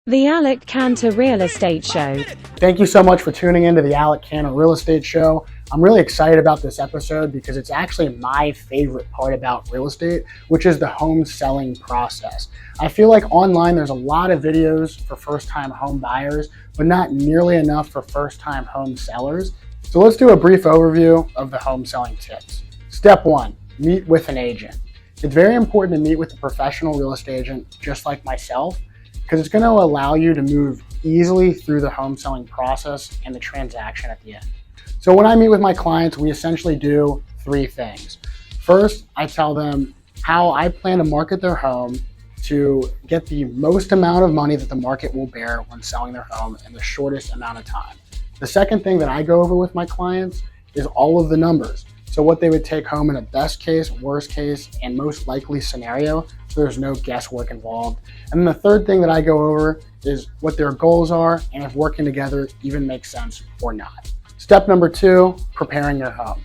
The Alec Cantor Real Estate Show. Thank you so much for tuning into the Alec Cantor Real Estate Show. I'm really excited about this episode because it's actually my favorite part about real estate, which is the home selling process. I feel like online there's a lot of videos for first-time home buyers, but not nearly enough for first-time home sellers. So let's do a brief overview of the home selling tips. Step 1, meet with an agent. It's very important to meet with a professional real estate agent just like myself, because it's going to allow you to move easily through the home selling process and the transaction at the end. So when I meet with my clients, we essentially do 3 things. First, I tell them how I plan to market their home to get the most amount of money that the market will bear when selling their home in the shortest amount of time. The second thing that I go over with my clients is all of the numbers. So what they would take home in a best case, worst case, and most likely scenario, so there's no guesswork involved. And then the third thing that I go over is what their goals are and if working together even makes sense or not. Step number 2, preparing your home.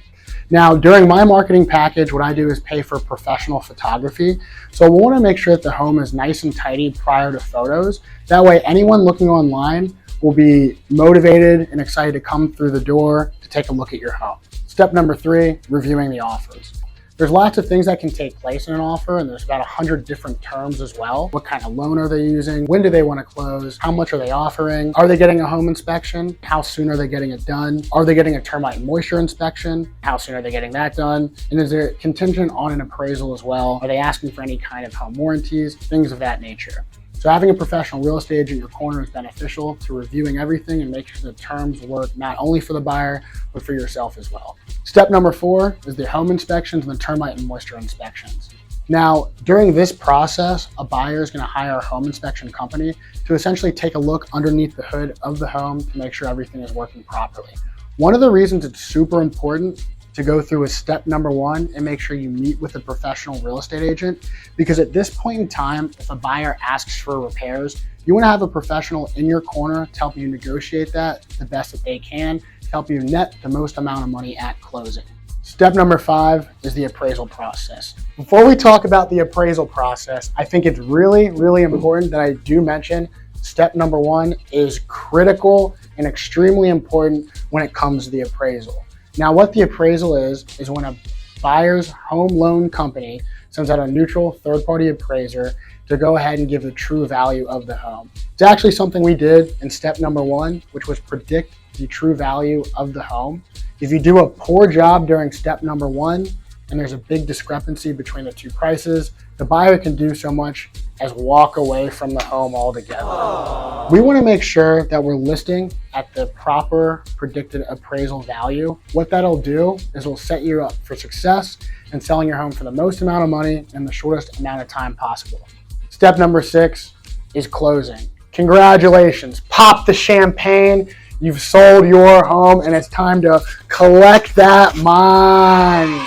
Now, during my marketing package, what I do is pay for professional photography. So we want to make sure that the home is nice and tidy prior to photos. That way, anyone looking online will be motivated and excited to come through the door to take a look at your home. Step number 3, reviewing the offers. There's lots of things that can take place in an offer, and there's about 100 different terms as well. What kind of loan are they using? When do they want to close? How much are they offering? Are they getting a home inspection? How soon are they getting it done? Are they getting a termite and moisture inspection? How soon are they getting that done? And is there contingent on an appraisal as well? Are they asking for any kind of home warranties? Things of that nature. So having a professional real estate agent in your corner is beneficial to reviewing everything and making sure the terms work not only for the buyer, but for yourself as well. Step number 4 is the home inspections and the termite and moisture inspections. Now, during this process, a buyer is going to hire a home inspection company to essentially take a look underneath the hood of the home to make sure everything is working properly. One of the reasons it's super important to go through is step number 1 and make sure you meet with a professional real estate agent, because at this point in time, if a buyer asks for repairs, you want to have a professional in your corner to help you negotiate that the best that they can, to help you net the most amount of money at closing. Step number 5 is the appraisal process. Before we talk about the appraisal process, I think it's really, really important that I do mention step number 1 is critical and extremely important when it comes to the appraisal. Now, what the appraisal is when a buyer's home loan company sends out a neutral third-party appraiser to go ahead and give the true value of the home. It's actually something we did in step number 1, which was predict the true value of the home. If you do a poor job during step number 1 and there's a big discrepancy between the 2 prices, the buyer can do so much as walk away from the home altogether. Aww. We want to make sure that we're listing at the proper predicted appraisal value. What that'll do is it'll set you up for success in selling your home for the most amount of money in the shortest amount of time possible. Step number 6 is closing. Congratulations, pop the champagne. You've sold your home and it's time to collect that money.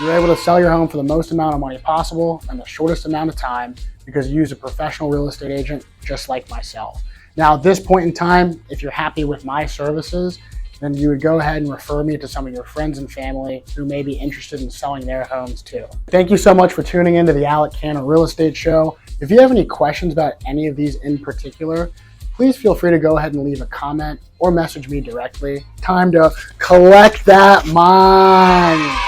You're able to sell your home for the most amount of money possible in the shortest amount of time because you use a professional real estate agent just like myself. Now, at this point in time, if you're happy with my services, then you would go ahead and refer me to some of your friends and family who may be interested in selling their homes too. Thank you so much for tuning into the Alec Cantor Real Estate Show. If you have any questions about any of these in particular, please feel free to go ahead and leave a comment or message me directly. Time to collect that money.